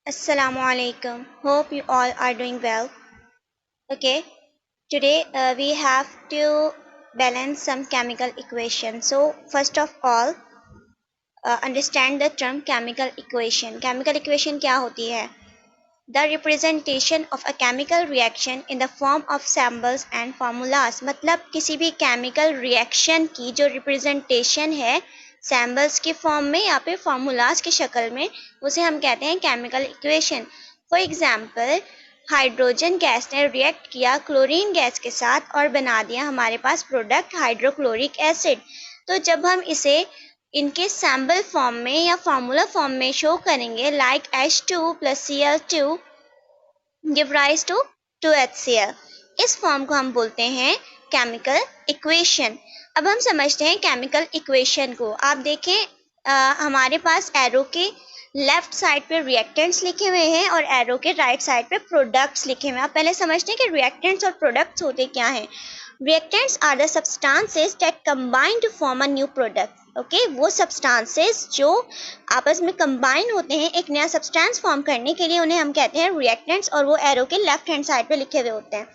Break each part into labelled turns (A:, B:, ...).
A: Assalamualaikum. Hope you all are doing well. Okay, today we have to balance some chemical equation. So first of all, understand the term chemical equation. Chemical equation क्या होती है? The representation of a chemical reaction in the form of symbols and formulas. मतलब किसी भी chemical reaction की जो representation है symbols की फॉर्म में या फिर फॉर्मूलाज की शक्ल में, उसे हम कहते हैं chemical equation. For example, hydrogen gas ने रिएक्ट किया क्लोरीन गैस के साथ और बना दिया हमारे पास प्रोडक्ट हाइड्रोक्लोरिक एसिड. तो जब हम इसे इनके सैम्बल फॉर्म में या फार्मूला फॉर्म में शो करेंगे like H2 plus Cl2 give rise to 2HCl. इस फॉर्म को हम बोलते हैं केमिकल इक्वेशन. अब हम समझते हैं केमिकल इक्वेशन को. आप देखें हमारे पास एरो के लेफ्ट साइड पे रिएक्टेंट्स लिखे हुए हैं और एरो के राइट साइड पे प्रोडक्ट्स लिखे हुए हैं. आप पहले समझते हैं कि रिएक्टेंट्स और प्रोडक्ट्स होते क्या हैं. Reactants are the substances that combine to form a new product. Okay, वो सब्सटेंसेस जो आपस में कंबाइन होते हैं एक नया सब्सटेंस फॉर्म करने के लिए, उन्हें हम कहते हैं रिएक्टेंट्स और वो एरो के लेफ्ट हैंड साइड पे लिखे हुए होते हैं.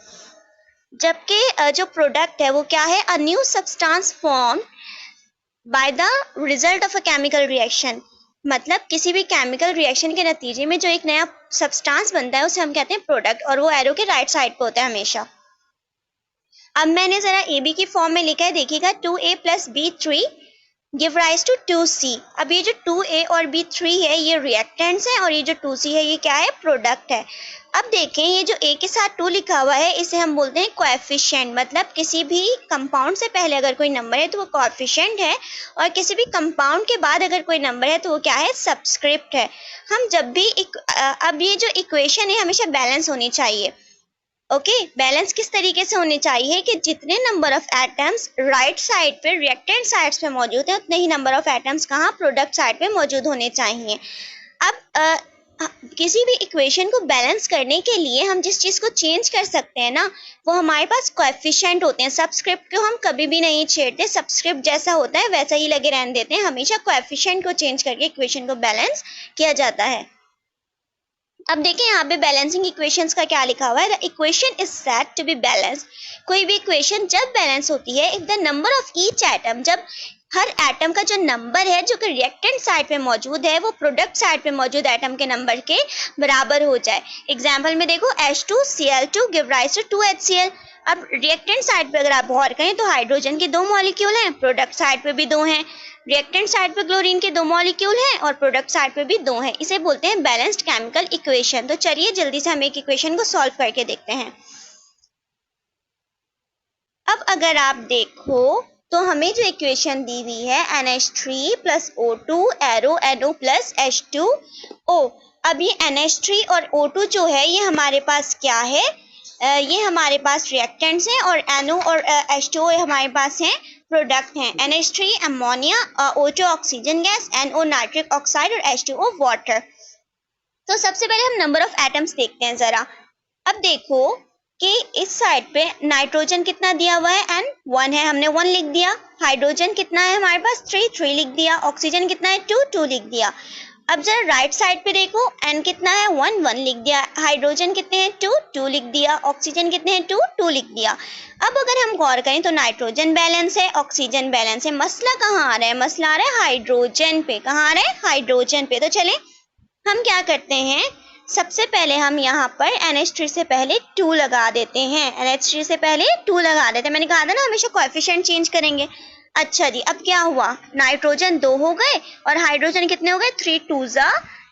A: जबकि जो प्रोडक्ट है वो क्या है? A new substance form by the result of a chemical reaction. मतलब किसी भी केमिकल रिएक्शन के नतीजे में जो एक नया सब्सटेंस बनता है उसे हम कहते हैं प्रोडक्ट और वो एरो के राइट साइड पे होता है हमेशा. अब मैंने जरा ए बी की फॉर्म में लिखा है, देखिएगा 2A plus B3 give rise to 2C. अब ये जो 2A और B3 है ये रिएक्टेंट्स हैं और ये जो 2C है ये क्या है? प्रोडक्ट है. अब देखें ये जो A के साथ 2 लिखा हुआ है इसे हम बोलते हैं कोएफिशिएंट. मतलब किसी भी कंपाउंड से पहले अगर कोई नंबर है तो वो कोएफिशिएंट है और किसी भी कंपाउंड के बाद अगर कोई नंबर है तो वो क्या है? सबस्क्रिप्ट है. हम जब भी अब ये जो इक्वेशन है हमेशा बैलेंस होनी चाहिए. ओके, बैलेंस किस तरीके से होने चाहिए कि जितने number of atoms right side पे रिएक्टेंट साइड्स पे मौजूद है उतने ही नंबर ऑफ एटम्स कहाँ? प्रोडक्ट साइड पे मौजूद होने चाहिए. अब किसी भी इक्वेशन को बैलेंस करने के लिए हम जिस चीज को चेंज कर सकते हैं ना वो हमारे पास कोएफिशिएंट होते हैं. सबस्क्रिप्ट को हम कभी भी नहीं छेड़ते, सबस्क्रिप्ट जैसा होता है वैसा ही लगे रहने देते हैं. हमेशा कोएफिशिएंट को चेंज करके इक्वेशन को बैलेंस किया जाता है. अब देखें यहाँ पे बैलेंसिंग इक्वेशंस का क्या लिखा हुआ है. The equation is said to be balance. कोई भी इक्वेशन जब बैलेंस होती है if the number of each atom, जब हर एटम का जो नंबर है जो कि रिएक्टेंट साइड पे मौजूद है वो प्रोडक्ट साइड पे मौजूद एटम के नंबर के बराबर हो जाए. एग्जाम्पल में देखो H2Cl2 give rise to 2HCl. अब रिएक्टेंट साइड पे अगर आप गौर करें तो हाइड्रोजन के 2 मॉलिक्यूल हैं, प्रोडक्ट साइड पे भी 2 हैं. रिएक्टेंट साइड पे क्लोरीन के 2 मॉलिक्यूल हैं और प्रोडक्ट साइड पे भी 2 हैं. इसे बोलते हैं बैलेंस्ड केमिकल इक्वेशन. तो चलिए जल्दी से हम एक इक्वेशन को सॉल्व करके देखते हैं. अब अगर आप देखो तो हमें जो इक्वेशन दी हुई है NH3 plus O2 arrow NO plus H2O. अब ये NH3 और O2 जो है ये हमारे पास क्या है? ये हमारे पास रिएक्टेंट्स हैं और NO और H2O हमारे पास हैं प्रोडक्ट हैं. NH3 ammonia, O2 oxygen gas, NO nitric oxide और H2O वाटर. तो सबसे पहले हम नंबर ऑफ एटम्स देखते हैं जरा. अब देखो कि इस साइड पे नाइट्रोजन कितना दिया हुआ है? N1 है, हमने 1 लिख दिया. हाइड्रोजन कितना है हमारे पास? 3 लिख दिया. ऑक्सीजन कितना है? 2 लिख दिया. अब जरा राइट साइड पे देखो N कितना है? 1 लिख दिया. हाइड्रोजन कितने हैं? 2 लिख दिया. ऑक्सीजन कितने हैं? 2 लिख दिया. अब अगर हम गौर करें तो नाइट्रोजन बैलेंस है, ऑक्सीजन बैलेंस है. मसला कहाँ आ रहा है? मसला आ रहा है हाइड्रोजन पे. कहाँ आ रहा है? हाइड्रोजन पे. तो चलें हम क्या करते हैं, सबसे पहले हम यहाँ पर NH3 से पहले 2 लगा देते हैं. NH3 से पहले 2 लगा देते हैं. मैंने कहा था ना हमेशा कोएफिशिएंट चेंज करेंगे. अच्छा जी, अब क्या हुआ? नाइट्रोजन 2 हो गए और हाइड्रोजन कितने हो गए? 3 2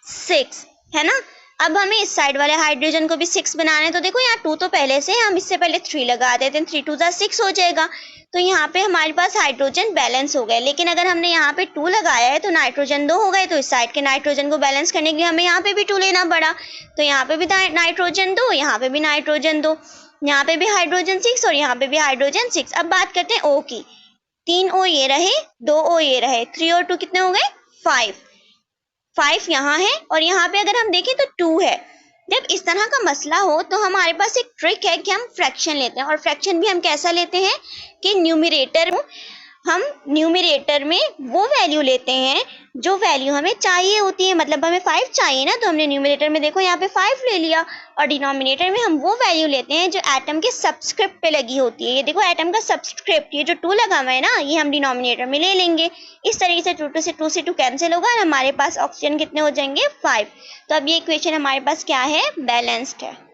A: 6 है ना. अब हमें इस साइड वाले हाइड्रोजन को भी 6 बनाना है. तो देखो यहाँ 2 तो पहले से, हम इससे पहले 3 लगा देते हैं. 3 2 6 हो जाएगा. तो यहाँ पे हमारे पास हाइड्रोजन बैलेंस हो गए. लेकिन अगर हमने यहाँ पे 2 लगाया है तो नाइट्रोजन 2 हो गए. तो इस साइड के नाइट्रोजन को बैलेंस करने के लिए हमें यहाँ पे भी 2 लेना पड़ा. तो यहाँ पे भी नाइट्रोजन 2, यहाँ पे भी नाइट्रोजन 2, यहाँ पे भी हाइड्रोजन 6 और यहाँ पे भी हाइड्रोजन 6. अब बात करते हैं O की. 3 O ये रहे, 2 O ये रहे. 3 और 2 कितने हो गए? 5 यहाँ है और यहाँ पे अगर हम देखें तो 2 है. जब इस तरह का मसला हो तो हमारे पास एक ट्रिक है कि हम फ्रैक्शन लेते हैं. और फ्रैक्शन भी हम कैसा लेते हैं कि न्यूमरेटर हम न्यूमरेटर में वो वैल्यू लेते हैं जो वैल्यू हमें चाहिए होती है। मतलब हमें 5 चाहिए ना, तो हमने न्यूमरेटर में देखो यहाँ पे 5 ले लिया, और डिनोमिनेटर में हम वो वैल्यू लेते हैं जो एटम के सबस्क्रिप्ट पे लगी होती है। ये देखो एटम का सबस्क्रिप्ट, ये जो 2 लगा हुआ है ना, ये हम डिनोमिनेटर में ले लेंगे। इस तरीके से 2 से 2 कैंसिल होगा और हमारे पास ऑक्सीजन कितने हो जाएंगे 5। तो अब ये इक्वेशन हमारे पास क्या है, बैलेंस्ड है।